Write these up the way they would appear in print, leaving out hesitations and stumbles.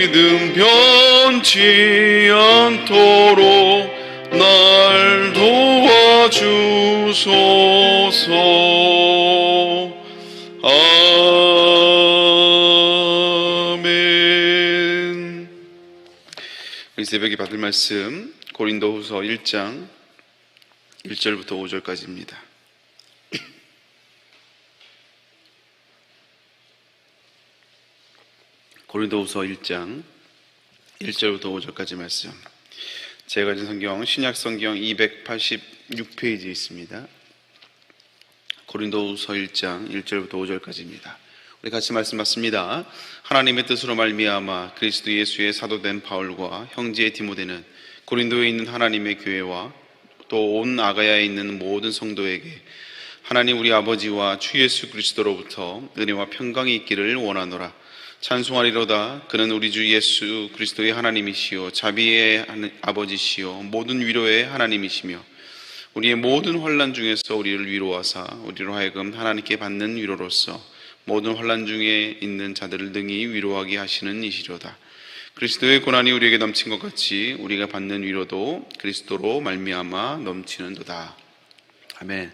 믿음 변치 않도록 날 도와주소서. 아멘. 이 새벽에 받을 말씀 고린도후서 1장 1절부터 5절까지입니다. 고린도후서 1장 1절부터 5절까지 말씀. 제가 가진 성경 신약성경 286페이지에 있습니다. 고린도후서 1장 1절부터 5절까지입니다. 우리 같이 말씀 받습니다. 하나님의 뜻으로 말미암아 그리스도 예수의 사도된 바울과 형제 디모데는 고린도에 있는 하나님의 교회와 또 온 아가야에 있는 모든 성도에게 하나님 우리 아버지와 주 예수 그리스도로부터 은혜와 평강이 있기를 원하노라. 찬송하리로다. 그는 우리 주 예수 그리스도의 하나님이시요 자비의 아버지시요 모든 위로의 하나님이시며 우리의 모든 환난 중에서 우리를 위로하사 우리로 하여금 하나님께 받는 위로로서 모든 환난 중에 있는 자들을 능히 위로하게 하시는 이시로다. 그리스도의 고난이 우리에게 넘친 것 같이 우리가 받는 위로도 그리스도로 말미암아 넘치는도다. 아멘.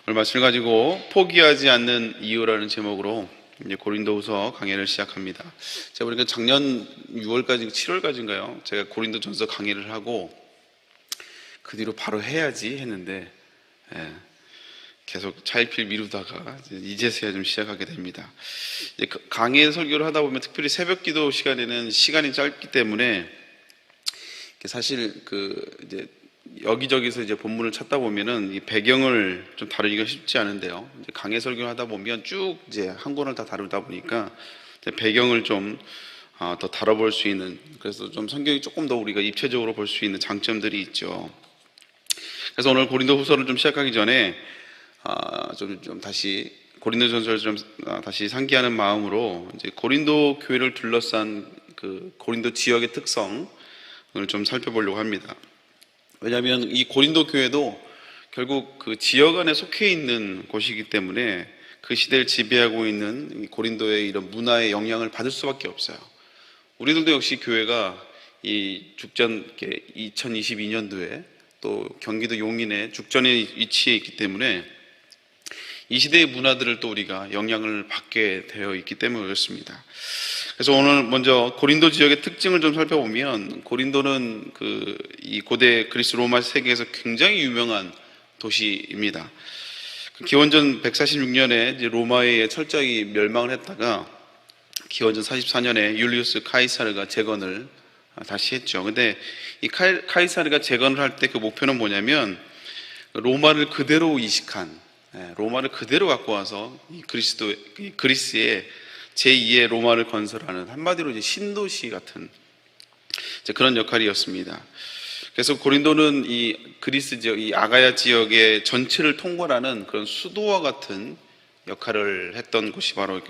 오늘 말씀을 가지고 포기하지 않는 이유라는 제목으로 이제 고린도후서 강해를 시작합니다. 제가 보니까 작년 6월까지 7월까지인가요? 제가 고린도전서 강해를 하고 그 뒤로 바로 해야지 했는데 계속 차일피일 미루다가 이제서야 좀 시작하게 됩니다. 이제 강해 설교를 하다 보면 특별히 새벽기도 시간에는 시간이 짧기 때문에 사실 이제 여기저기서 이제 본문을 찾다 보면은 이 배경을 좀 다루기가 쉽지 않은데요. 이제 강해 설교를 하다 보면 쭉 이제 한 권을 다 다루다 보니까 배경을 좀 더 다뤄볼 수 있는, 그래서 좀 성경이 조금 더 우리가 입체적으로 볼 수 있는 장점들이 있죠. 그래서 오늘 고린도후서를 좀 시작하기 전에 좀 다시 고린도전서를 좀 다시 상기하는 마음으로 이제 고린도 교회를 둘러싼 그 고린도 지역의 특성을 좀 살펴보려고 합니다. 왜냐하면 이 고린도 교회도 결국 그 지역 안에 속해 있는 곳이기 때문에 그 시대를 지배하고 있는 고린도의 이런 문화의 영향을 받을 수밖에 없어요. 우리들도 역시 교회가 이 죽전 2022년도에 또 경기도 용인의 죽전에 위치해 있기 때문에 이 시대의 문화들을 또 우리가 영향을 받게 되어 있기 때문에 그렇습니다. 그래서 오늘 먼저 고린도 지역의 특징을 좀 살펴보면, 고린도는 이 고대 그리스 로마 세계에서 굉장히 유명한 도시입니다. 기원전 146년에 이제 로마에 철저히 멸망을 했다가 기원전 44년에 율리우스 카이사르가 재건을 다시 했죠. 근데 이 카이사르가 재건을 할 때 그 목표는 뭐냐면 로마를 그대로 이식한, 로마를 그대로 갖고 와서 이 그리스의 제2의 로마를 건설하는, 한마디로 이제 신도시 같은 이제 그런 역할이었습니다. 그래서 고린도는 이 그리스 지역, 이 아가야 지역의 전체를 통괄하는 그런 수도와 같은 역할을 했던 곳이 바로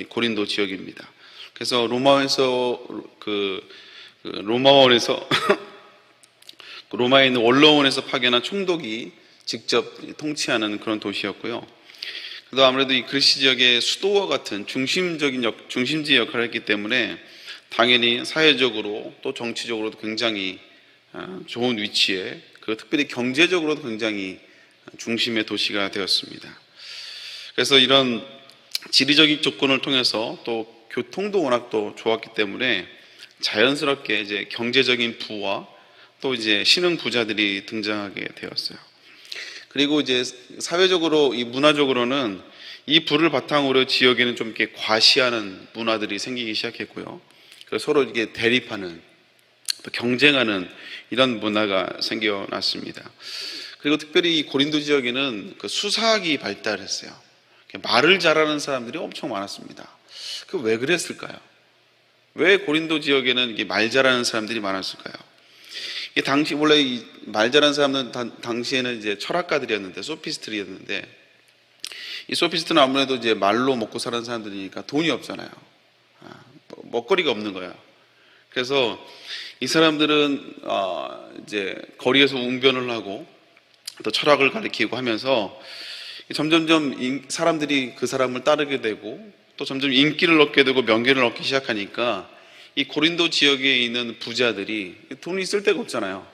고린도 지역입니다. 그래서 로마원에서 로마에 있는 원로원에서 파견한 총독이 직접 통치하는 그런 도시였고요. 그래도 아무래도 이 그리스 지역의 수도와 같은 중심지 역할을 했기 때문에 당연히 사회적으로 또 정치적으로도 굉장히 좋은 위치에, 특별히 경제적으로도 굉장히 중심의 도시가 되었습니다. 그래서 이런 지리적인 조건을 통해서 또 교통도 워낙 또 좋았기 때문에 자연스럽게 이제 경제적인 부와 또 이제 신흥 부자들이 등장하게 되었어요. 그리고 이제 사회적으로, 이 문화적으로는 이 부를 바탕으로 지역에는 좀 이렇게 과시하는 문화들이 생기기 시작했고요. 그래서 서로 이게 대립하는, 또 경쟁하는 이런 문화가 생겨났습니다. 그리고 특별히 이 고린도 지역에는 그 수사학이 발달했어요. 말을 잘하는 사람들이 엄청 많았습니다. 왜 그랬을까요? 왜 고린도 지역에는 이게 말 잘하는 사람들이 많았을까요? 당시 원래 이 말 잘하는 사람들은 당시에는 이제 철학가들이었는데, 소피스트들이었는데, 이 소피스트는 아무래도 이제 말로 먹고 사는 사람들이니까 돈이 없잖아요. 먹거리가 없는 거예요. 그래서 이 사람들은 이제 거리에서 웅변을 하고 또 철학을 가르치고 하면서 점점점 사람들이 그 사람을 따르게 되고 또 점점 인기를 얻게 되고 명예를 얻기 시작하니까 이 고린도 지역에 있는 부자들이 돈이 쓸 데가 없잖아요.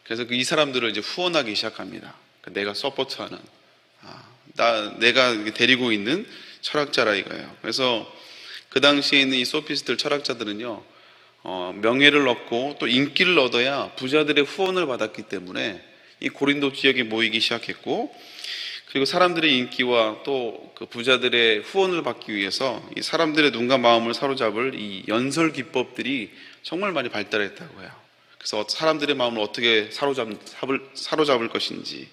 그래서 이 사람들을 이제 후원하기 시작합니다. 내가 서포트하는, 내가 데리고 있는 철학자라 이거예요. 그래서 그 당시에 있는 이 소피스트 철학자들은요, 명예를 얻고 또 인기를 얻어야 부자들의 후원을 받았기 때문에 이 고린도 지역에 모이기 시작했고, 그리고 사람들의 인기와 또 그 부자들의 후원을 받기 위해서 이 사람들의 눈과 마음을 사로잡을 이 연설 기법들이 정말 많이 발달했다고 해요. 그래서 사람들의 마음을 어떻게 사로잡을 것인지,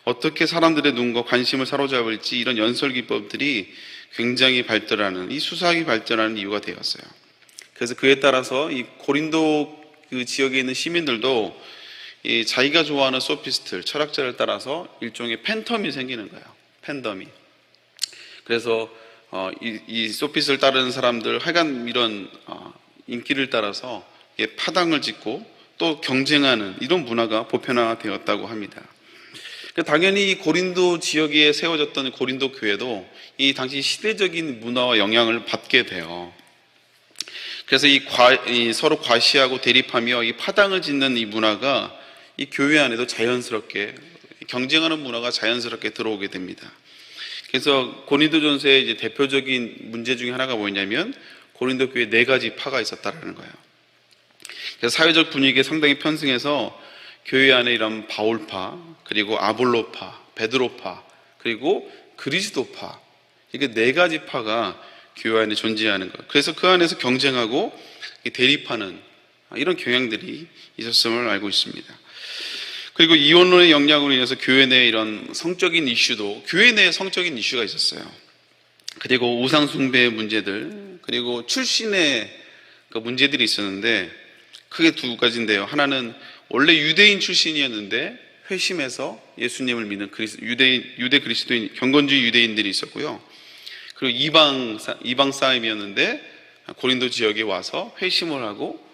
어떻게 사람들의 눈과 관심을 사로잡을지, 이런 연설 기법들이 굉장히 발달하는, 이 수사학이 발전하는 이유가 되었어요. 그래서 그에 따라서 이 고린도 그 지역에 있는 시민들도 이 자기가 좋아하는 소피스트, 철학자를 따라서 일종의 팬덤이 생기는 거예요. 팬덤이. 그래서 이 소피스트를 따르는 사람들, 하여간 이런 인기를 따라서 파당을 짓고 또 경쟁하는 이런 문화가 보편화되었다고 합니다. 당연히 이 고린도 지역에 세워졌던 고린도 교회도 이 당시 시대적인 문화와 영향을 받게 돼요. 그래서 이 서로 과시하고 대립하며 이 파당을 짓는 이 문화가 이 교회 안에도 자연스럽게, 경쟁하는 문화가 자연스럽게 들어오게 됩니다. 그래서 고린도전서의 이제 대표적인 문제 중에 하나가 뭐냐면 고린도 교회에 4가지 파가 있었다라는 거예요. 그래서 사회적 분위기에 상당히 편승해서 교회 안에 이런 바울파, 그리고 아볼로파, 베드로파, 그리고 그리스도파, 이게 4가지 파가 교회 안에 존재하는 거예요. 그래서 그 안에서 경쟁하고 대립하는 이런 경향들이 있었음을 알고 있습니다. 그리고 이혼론의 영향으로 인해서 교회 내에 이런 성적인 이슈도, 교회 내에 성적인 이슈가 있었어요. 그리고 우상숭배의 문제들, 그리고 출신의 그 문제들이 있었는데 크게 2가지인데요. 하나는 원래 유대인 출신이었는데 회심해서 예수님을 믿는 유대 그리스도인, 경건주의 유대인들이 있었고요. 그리고 이방 사람이었는데 고린도 지역에 와서 회심을 하고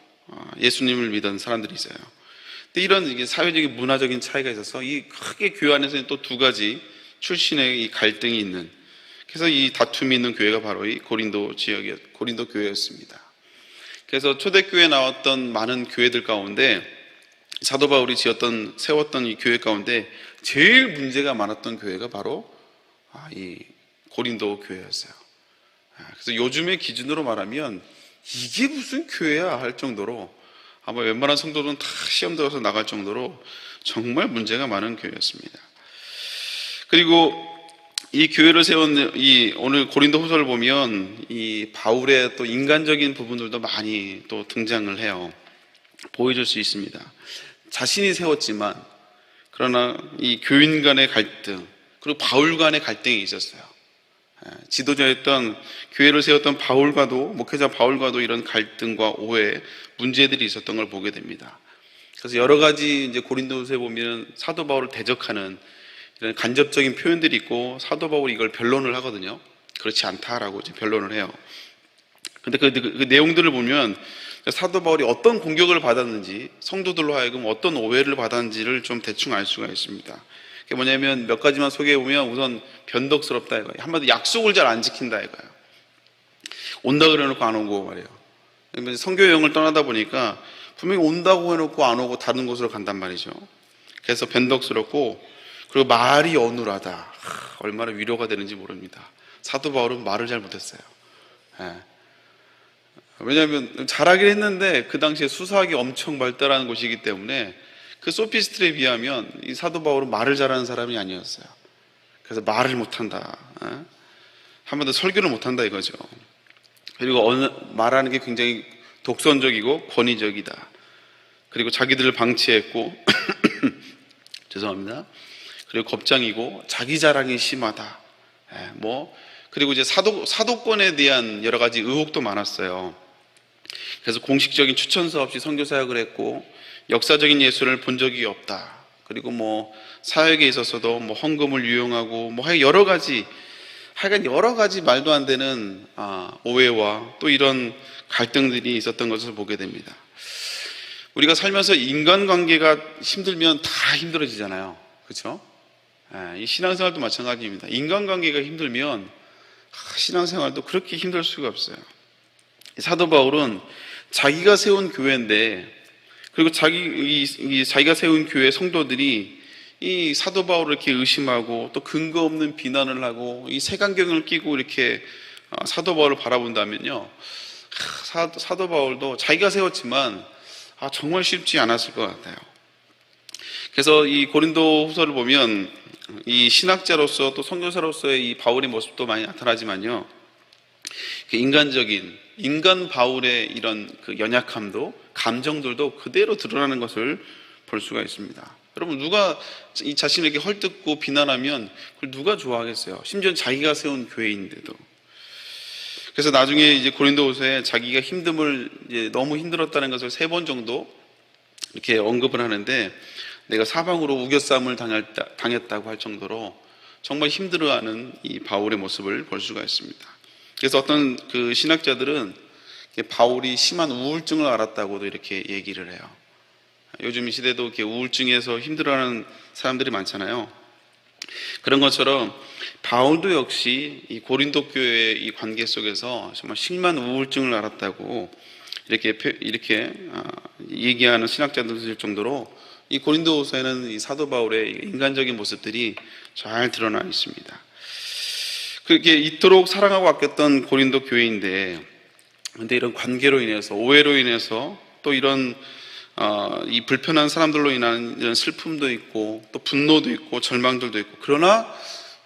예수님을 믿은 사람들이 있어요. 근데 이런 이게 사회적인 문화적인 차이가 있어서 이 크게 교회 안에서는 또 2가지 출신의 이 갈등이 있는, 그래서 이 다툼이 있는 교회가 바로 이 고린도 교회였습니다. 그래서 초대교회에 나왔던 많은 교회들 가운데 사도 바울이 세웠던 이 교회 가운데 제일 문제가 많았던 교회가 바로 이 고린도 교회였어요. 그래서 요즘의 기준으로 말하면 이게 무슨 교회야 할 정도로, 아마 웬만한 성도들은 다 시험 들어서 나갈 정도로 정말 문제가 많은 교회였습니다. 그리고 이 교회를 세운 오늘 고린도 후서를 보면 이 바울의 또 인간적인 부분들도 많이 또 등장을 해요. 보여줄 수 있습니다. 자신이 세웠지만, 그러나 이 교인 간의 갈등, 그리고 바울 간의 갈등이 있었어요. 지도자였던, 교회를 세웠던 목회자 바울과도 이런 갈등과 오해, 문제들이 있었던 걸 보게 됩니다. 그래서 여러 가지 이제 고린도서에 보면 사도 바울을 대적하는 이런 간접적인 표현들이 있고, 사도 바울이 이걸 변론을 하거든요. 그렇지 않다라고 이제 변론을 해요. 근데 그 내용들을 보면 사도 바울이 어떤 공격을 받았는지, 성도들로 하여금 어떤 오해를 받았는지를 좀 대충 알 수가 있습니다. 그게 뭐냐면 몇 가지만 소개해보면, 우선 변덕스럽다 이거예요. 한마디로 약속을 잘 안 지킨다 이거예요. 온다 그래놓고 안 오고 말이에요. 선교 여행을 떠나다 보니까 분명히 온다고 해놓고 안 오고 다른 곳으로 간단 말이죠. 그래서 변덕스럽고, 그리고 말이 어눌하다. 얼마나 위로가 되는지 모릅니다. 사도 바울은 말을 잘 못했어요. 왜냐하면 잘하긴 했는데 그 당시에 수사학이 엄청 발달하는 곳이기 때문에 그 소피스트에 비하면 이 사도 바울은 말을 잘하는 사람이 아니었어요. 그래서 말을 못한다, 한마디로 설교를 못한다 이거죠. 그리고 말하는 게 굉장히 독선적이고 권위적이다. 그리고 자기들을 방치했고 죄송합니다. 그리고 겁장이고 자기 자랑이 심하다. 그리고 이제 사도권에 대한 여러 가지 의혹도 많았어요. 그래서 공식적인 추천서 없이 선교 사역을 했고, 역사적인 예수를 본 적이 없다. 그리고 사역에 있어서도 헌금을 유용하고 하여간 여러 가지 말도 안 되는 오해와 또 이런 갈등들이 있었던 것을 보게 됩니다. 우리가 살면서 인간관계가 힘들면 다 힘들어지잖아요. 그렇죠? 이 신앙생활도 마찬가지입니다. 인간관계가 힘들면 신앙생활도 그렇게 힘들 수가 없어요. 사도 바울은 자기가 세운 교회인데, 그리고 자기가 세운 교회 성도들이 이 사도 바울을 이렇게 의심하고 또 근거 없는 비난을 하고 이 색안경을 끼고 이렇게 사도 바울을 바라본다면요, 사도 바울도 자기가 세웠지만 정말 쉽지 않았을 것 같아요. 그래서 이 고린도 후서를 보면 이 신학자로서 또 선교사로서의 이 바울의 모습도 많이 나타나지만요, 인간 바울의 이런 그 연약함도, 감정들도 그대로 드러나는 것을 볼 수가 있습니다. 여러분, 누가 이 자신에게 헐뜯고 비난하면 그걸 누가 좋아하겠어요? 심지어 자기가 세운 교회인데도. 그래서 나중에 이제 고린도후서에 자기가 이제 너무 힘들었다는 것을 3번 정도 이렇게 언급을 하는데, 내가 사방으로 우겨싸움을 당했다고 할 정도로 정말 힘들어하는 이 바울의 모습을 볼 수가 있습니다. 그래서 어떤 그 신학자들은 바울이 심한 우울증을 앓았다고도 이렇게 얘기를 해요. 요즘 이 시대도 이렇게 우울증에서 힘들어하는 사람들이 많잖아요. 그런 것처럼 바울도 역시 이 고린도 교회의 이 관계 속에서 정말 심한 우울증을 앓았다고 이렇게 얘기하는 신학자들 있을 정도로 이 고린도후서에는 이 사도 바울의 인간적인 모습들이 잘 드러나 있습니다. 그렇게 이토록 사랑하고 아꼈던 고린도 교회인데, 근데 이런 관계로 인해서, 오해로 인해서, 또 이런 이 불편한 사람들로 인한 이런 슬픔도 있고, 또 분노도 있고, 절망들도 있고, 그러나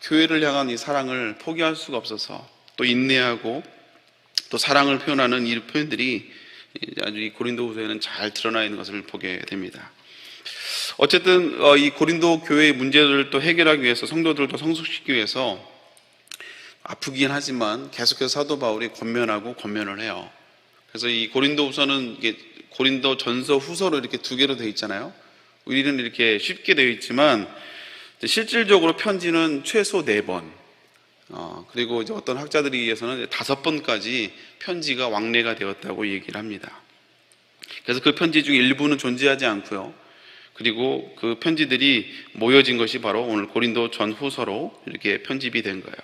교회를 향한 이 사랑을 포기할 수가 없어서 또 인내하고 또 사랑을 표현하는 이 표현들이 아주 이 고린도후서에는 잘 드러나 있는 것을 보게 됩니다. 어쨌든 이 고린도 교회의 문제를 또 해결하기 위해서, 성도들을 더 성숙시키기 위해서 아프긴 하지만 계속해서 사도 바울이 권면을 해요. 그래서 이 고린도후서는 이게 고린도 전서, 후서로 이렇게 2개로 되어 있잖아요. 우리는 이렇게 쉽게 되어 있지만 실질적으로 편지는 최소 4번, 그리고 이제 어떤 학자들에 의해서는 5번까지 편지가 왕래가 되었다고 얘기를 합니다. 그래서 그 편지 중 일부는 존재하지 않고요, 그리고 그 편지들이 모여진 것이 바로 오늘 고린도 전후서로 이렇게 편집이 된 거예요.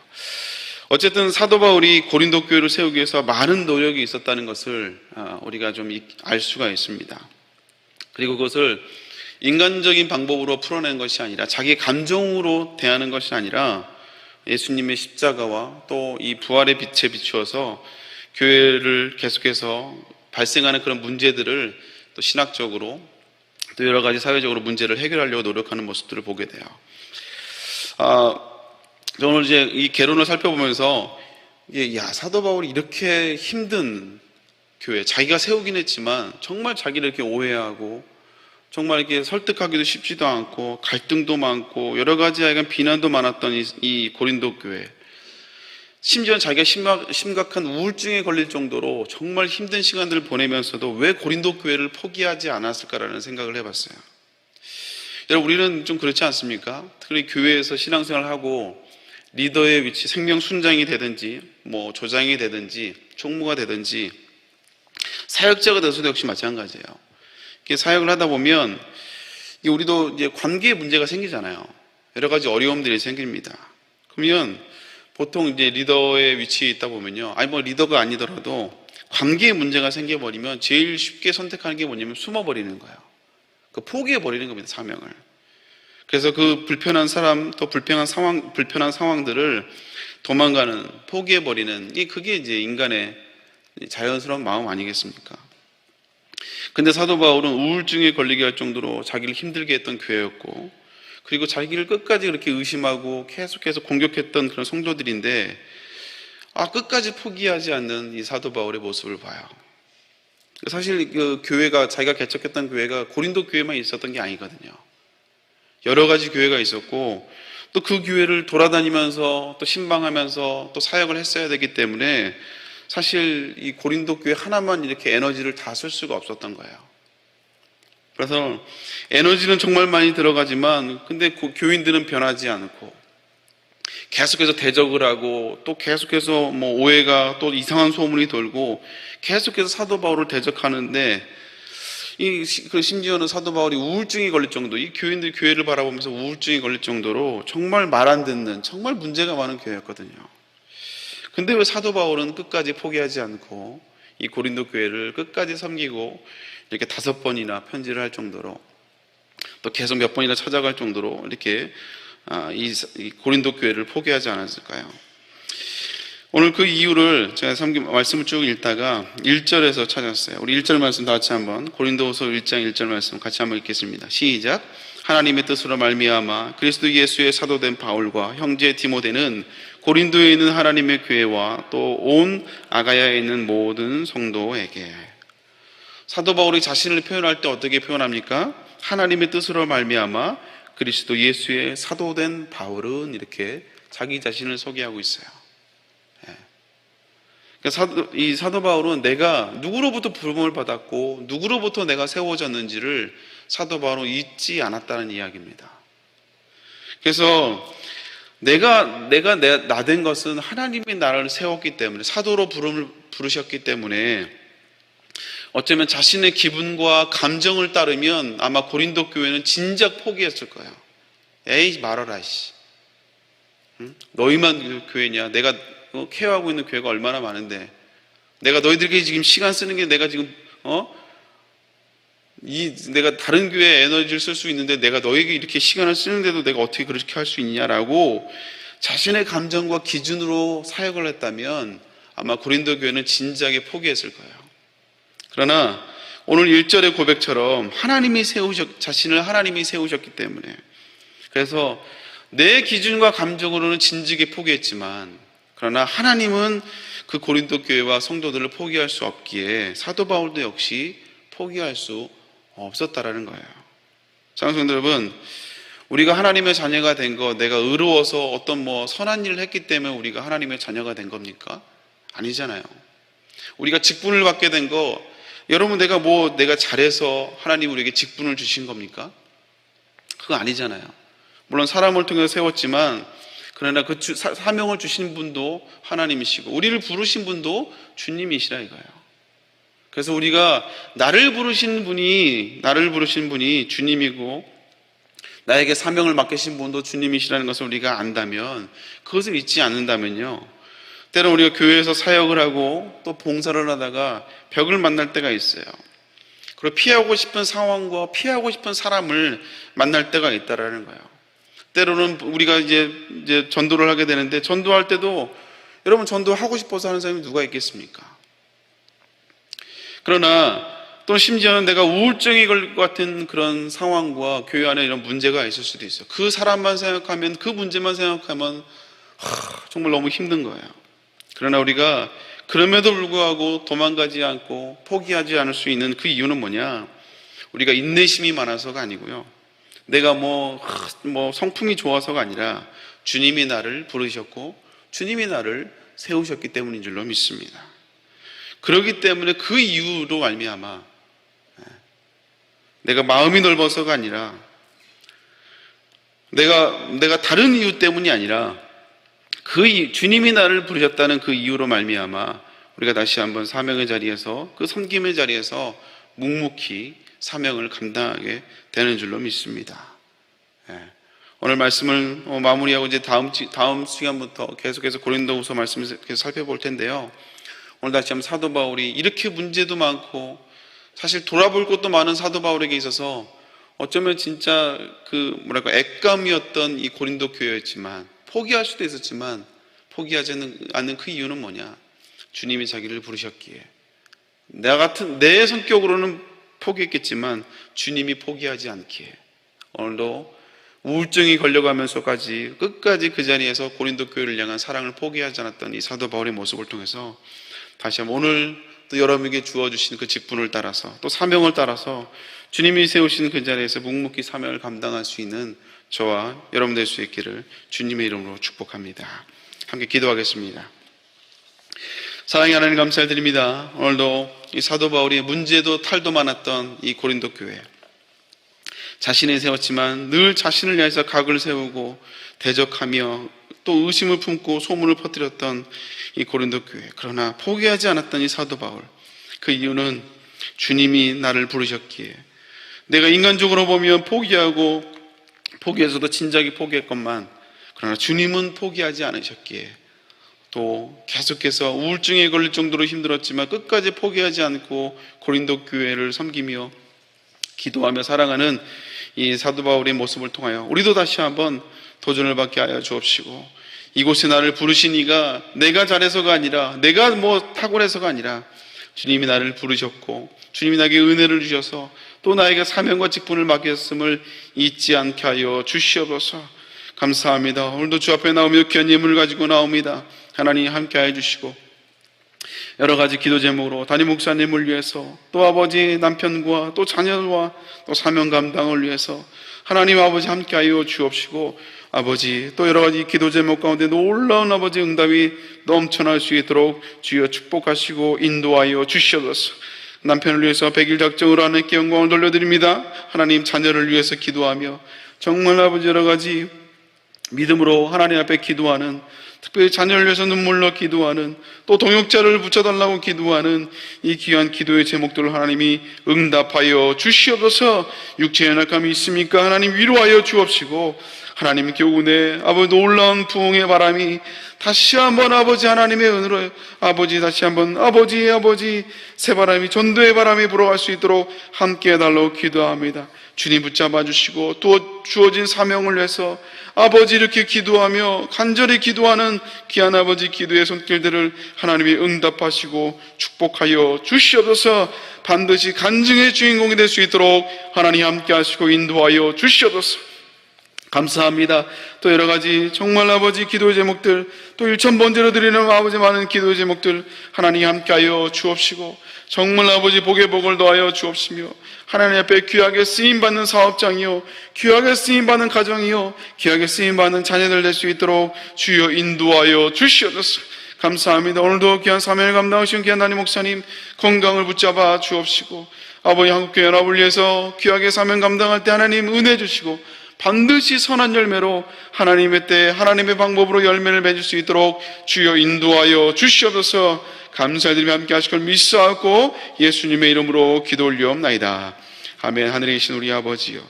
어쨌든 사도 바울이 고린도 교회를 세우기 위해서 많은 노력이 있었다는 것을 우리가 좀 알 수가 있습니다. 그리고 그것을 인간적인 방법으로 풀어낸 것이 아니라, 자기 감정으로 대하는 것이 아니라 예수님의 십자가와 또 이 부활의 빛에 비추어서 교회를 계속해서 발생하는 그런 문제들을 또 신학적으로 또 여러 가지 사회적으로 문제를 해결하려고 노력하는 모습들을 보게 돼요. 오늘 이제 이 개론을 살펴보면서 사도 바울이 이렇게 힘든 교회, 자기가 세우긴 했지만 정말 자기를 이렇게 오해하고 정말 이렇게 설득하기도 쉽지도 않고 갈등도 많고 여러 가지 약간 비난도 많았던 이 고린도 교회, 심지어 자기가 심각한 우울증에 걸릴 정도로 정말 힘든 시간들을 보내면서도 왜 고린도 교회를 포기하지 않았을까라는 생각을 해봤어요. 여러분, 우리는 좀 그렇지 않습니까? 특히 교회에서 신앙생활을 하고 리더의 위치, 생명 순장이 되든지 뭐 조장이 되든지 총무가 되든지 사역자가 돼서도 역시 마찬가지예요. 사역을 하다 보면 우리도 이제 관계에 문제가 생기잖아요. 여러 가지 어려움들이 생깁니다. 그러면 보통 이제 리더의 위치에 있다 보면요, 뭐 리더가 아니더라도 관계에 문제가 생겨버리면 제일 쉽게 선택하는 게 뭐냐면 숨어버리는 거예요. 포기해 버리는 겁니다, 사명을. 그래서 그 불편한 사람, 또 불편한 상황들을 도망가는, 포기해 버리는, 그게 이제 인간의 자연스러운 마음 아니겠습니까? 근데 사도 바울은 우울증에 걸리게 할 정도로 자기를 힘들게 했던 교회였고, 그리고 자기를 끝까지 그렇게 의심하고 계속해서 공격했던 그런 성도들인데, 끝까지 포기하지 않는 이 사도 바울의 모습을 봐요. 사실 그 교회가, 자기가 개척했던 교회가 고린도 교회만 있었던 게 아니거든요. 여러 가지 교회가 있었고, 또 그 교회를 돌아다니면서 또 신방하면서 또 사역을 했어야 되기 때문에 사실 이 고린도 교회 하나만 이렇게 에너지를 다 쓸 수가 없었던 거예요. 그래서 에너지는 정말 많이 들어가지만, 근데 교인들은 변하지 않고 계속해서 대적을 하고, 또 계속해서 뭐 오해가, 또 이상한 소문이 돌고, 계속해서 사도 바울을 대적하는데, 심지어는 사도 바울이 우울증이 걸릴 정도, 이 교인들 교회를 바라보면서 우울증이 걸릴 정도로 정말 말 안 듣는, 정말 문제가 많은 교회였거든요. 근데 왜 사도 바울은 끝까지 포기하지 않고 이 고린도 교회를 끝까지 섬기고 이렇게 5번이나 편지를 할 정도로, 또 계속 몇 번이나 찾아갈 정도로 이렇게 이 고린도 교회를 포기하지 않았을까요? 오늘 그 이유를 제가 말씀을 쭉 읽다가 1절에서 찾았어요. 우리 1절 말씀 다 같이 한번, 고린도후서 1장 1절 말씀 같이 한번 읽겠습니다. 시작. 하나님의 뜻으로 말미암아 그리스도 예수의 사도된 바울과 형제 디모데는 고린도에 있는 하나님의 교회와 또 온 아가야에 있는 모든 성도에게. 사도 바울이 자신을 표현할 때 어떻게 표현합니까? 하나님의 뜻으로 말미암아 그리스도 예수의 사도된 바울은, 이렇게 자기 자신을 소개하고 있어요. 이 사도 바울은 내가 누구로부터 부름을 받았고 누구로부터 내가 세워졌는지를 사도 바울은 잊지 않았다는 이야기입니다. 그래서 나 된 것은 하나님이 나를 세웠기 때문에, 사도로 부르셨기 때문에 어쩌면 자신의 기분과 감정을 따르면 아마 고린도 교회는 진작 포기했을 거예요. 에이 말아라 씨. 응? 너희만 교회냐? 내가 케어하고 있는 교회가 얼마나 많은데, 내가 너희들에게 지금 시간 쓰는 게, 내가 지금 내가 다른 교회에 에너지를 쓸 수 있는데 내가 너에게 이렇게 시간을 쓰는데도 내가 어떻게 그렇게 할 수 있냐라고 자신의 감정과 기준으로 사역을 했다면 아마 고린도 교회는 진작에 포기했을 거예요. 그러나 오늘 1절의 고백처럼 자신을 하나님이 세우셨기 때문에, 그래서 내 기준과 감정으로는 진즉에 포기했지만, 그러나 하나님은 그 고린도 교회와 성도들을 포기할 수 없기에 사도 바울도 역시 포기할 수 없었다라는 거예요. 사랑하는 성도 여러분, 우리가 하나님의 자녀가 된 거, 내가 의로워서 어떤 선한 일을 했기 때문에 우리가 하나님의 자녀가 된 겁니까? 아니잖아요. 우리가 직분을 받게 된 거, 여러분 내가 잘해서 하나님 우리에게 직분을 주신 겁니까? 그거 아니잖아요. 물론 사람을 통해서 세웠지만, 그러나 그 사명을 주신 분도 하나님이시고 우리를 부르신 분도 주님이시라 이거예요. 그래서 우리가 나를 부르신 분이 주님이고 나에게 사명을 맡기신 분도 주님이시라는 것을 우리가 안다면, 그것을 잊지 않는다면요, 때로 우리가 교회에서 사역을 하고 또 봉사를 하다가 벽을 만날 때가 있어요. 그리고 피하고 싶은 상황과 피하고 싶은 사람을 만날 때가 있다라는 거예요. 때로는 우리가 이제 전도를 하게 되는데, 전도할 때도 여러분 전도하고 싶어서 하는 사람이 누가 있겠습니까? 그러나 또 심지어는 내가 우울증이 걸릴 것 같은 그런 상황과 교회 안에 이런 문제가 있을 수도 있어요. 그 사람만 생각하면, 그 문제만 생각하면 정말 너무 힘든 거예요. 그러나 우리가 그럼에도 불구하고 도망가지 않고 포기하지 않을 수 있는 그 이유는 뭐냐? 우리가 인내심이 많아서가 아니고요, 내가 성품이 좋아서가 아니라 주님이 나를 부르셨고 주님이 나를 세우셨기 때문인 줄로 믿습니다. 그렇기 때문에 그 이유로 말미암아, 내가 마음이 넓어서가 아니라, 내가 다른 이유 때문이 아니라 주님이 나를 부르셨다는 그 이유로 말미암아 우리가 다시 한번 사명의 자리에서, 그 섬김의 자리에서 묵묵히 사명을 감당하게 되는 줄로 믿습니다. 오늘 말씀을 마무리하고 이제 다음 시간부터 계속해서 고린도후서 말씀을 계속 살펴볼 텐데요, 오늘 다시 한번 사도 바울이 이렇게 문제도 많고 사실 돌아볼 것도 많은 사도 바울에게 있어서 어쩌면 진짜 액감이었던 이 고린도 교회였지만, 포기할 수도 있었지만 포기하지 않는 그 이유는 뭐냐? 주님이 자기를 부르셨기에. 내 성격으로는 포기했겠지만 주님이 포기하지 않기에, 오늘도 우울증이 걸려가면서까지 끝까지 그 자리에서 고린도 교회를 향한 사랑을 포기하지 않았던 이 사도 바울의 모습을 통해서 다시 한번 오늘 또 여러분에게 주어주신 그 직분을 따라서, 또 사명을 따라서 주님이 세우신 그 자리에서 묵묵히 사명을 감당할 수 있는 저와 여러분 될 수 있기를 주님의 이름으로 축복합니다. 함께 기도하겠습니다. 사랑의 하나님, 감사드립니다. 오늘도 이 사도 바울이 문제도 탈도 많았던 이 고린도 교회, 자신이 세웠지만 늘 자신을 위해서 각을 세우고 대적하며 또 의심을 품고 소문을 퍼뜨렸던 이 고린도 교회, 그러나 포기하지 않았던 이 사도 바울, 그 이유는 주님이 나를 부르셨기에. 내가 인간적으로 보면 포기해서도 진작에 포기했건만, 그러나 주님은 포기하지 않으셨기에 또 계속해서 우울증에 걸릴 정도로 힘들었지만 끝까지 포기하지 않고 고린도 교회를 섬기며 기도하며 사랑하는 이 사도 바울의 모습을 통하여 우리도 다시 한번 도전을 받게 하여 주옵시고, 이곳에 나를 부르신 이가 내가 잘해서가 아니라, 내가 뭐 탁월해서가 아니라 주님이 나를 부르셨고 주님이 나에게 은혜를 주셔서 또 나에게 사명과 직분을 맡겼음을 잊지 않게 하여 주시옵소서. 감사합니다. 오늘도 주 앞에 나오며 귀한 예물을 가지고 나옵니다. 하나님 함께하여 주시고, 여러 가지 기도 제목으로 담임 목사님을 위해서, 또 아버지 남편과 또 자녀와 또 사명 감당을 위해서 하나님 아버지 함께하여 주옵시고, 아버지 또 여러 가지 기도 제목 가운데 놀라운 아버지 응답이 넘쳐날 수 있도록 주여 축복하시고 인도하여 주시옵소서. 남편을 위해서 100일 작정을 하나님께 영광을 돌려드립니다. 하나님 자녀를 위해서 기도하며 정말 아버지 여러 가지 믿음으로 하나님 앞에 기도하는, 특별히 자녀를 위해서 눈물로 기도하는, 또 동역자를 붙여달라고 기도하는 이 귀한 기도의 제목들을 하나님이 응답하여 주시옵소서. 육체의 연약함이 있습니까? 하나님 위로하여 주옵시고, 하나님 교훈에 아버지 놀라운 부흥의 바람이 다시 한번 아버지 하나님의 은혜로 아버지 다시 한번 아버지 새바람이 전도의 바람이 불어갈 수 있도록 함께 해달라고 기도합니다. 주님 붙잡아 주시고, 또 주어진 사명을 위해서 아버지 이렇게 기도하며 간절히 기도하는 귀한 아버지 기도의 손길들을 하나님이 응답하시고 축복하여 주시옵소서. 반드시 간증의 주인공이 될 수 있도록 하나님 함께 하시고 인도하여 주시옵소서. 감사합니다. 또 여러 가지 정말 아버지 기도의 제목들, 또 1000번째로 드리는 아버지 많은 기도의 제목들 하나님 함께하여 주옵시고, 정말 아버지 복의 복을 더하여 주옵시며, 하나님 앞에 귀하게 쓰임받는 사업장이요, 귀하게 쓰임받는 가정이요, 귀하게 쓰임받는 자녀들 될 수 있도록 주여 인도하여 주시옵소서. 감사합니다. 오늘도 귀한 사명을 감당하신 귀한 담임 목사님 건강을 붙잡아 주옵시고, 아버지 한국교회 연합을 위해서 귀하게 사명 감당할 때 하나님 은혜 주시고, 반드시 선한 열매로 하나님의 때 하나님의 방법으로 열매를 맺을 수 있도록 주여 인도하여 주시옵소서. 감사드리며 함께 하실 걸 믿사옵고 예수님의 이름으로 기도 올리옵나이다. 아멘. 하늘에 계신 우리 아버지여,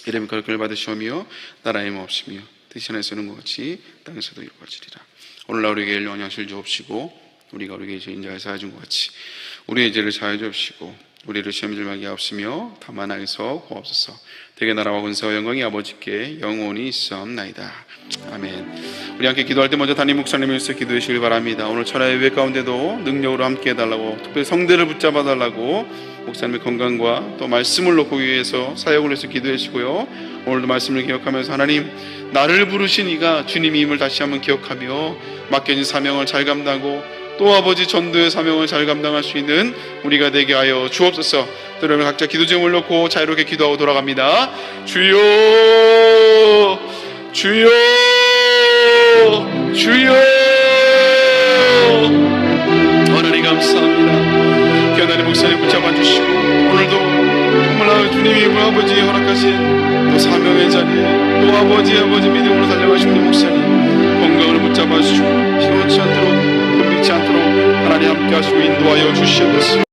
이름이 거룩을 받으시오며 나라의 없으며 뜻이 하늘에서는 것 같이 땅에서도 이루어지리라. 오늘날 우리에게 일용 양식을 주옵시고, 우리가 우리에게 죄인자를 사하여 준 것 같이 우리의 죄를 사하여 주옵시고, 우리를 시험에 들게 하옵시며 다만 악에서 구하옵소서. 대개 나라와 권세와 영광이 아버지께 영원히 있사옵나이다. 아멘. 우리 함께 기도할 때 먼저 담임 목사님께서 기도해 주시길 바랍니다. 오늘 천하 예배 가운데도 능력으로 함께 해달라고, 특별히 성대를 붙잡아 달라고 목사님의 건강과 또 말씀을 놓고 위해서 사역을 해서 기도해 주시고요. 오늘도 말씀을 기억하면서 하나님 나를 부르신 이가 주님임을 다시 한번 기억하며 맡겨진 사명을 잘 감당하고 또 아버지 전도의 사명을 잘 감당할 수 있는 우리가 되게 하여 주옵소서. 여러분 각자 기도 제목을 놓고 자유롭게 기도하고 돌아갑니다. 주여 주여 주여. 하나님 감사합니다. 하나님 목사님 붙잡아 주시고, 오늘도 정말 주님이 아버지 허락하신 또 사명의 자리에 또 아버지 믿음으로 달려가신 우리 목사님 건강을 붙잡아 주시고 시원치 않도록 곤비치 않도록 하나님 함께 하시고 인도하여 주시옵소서.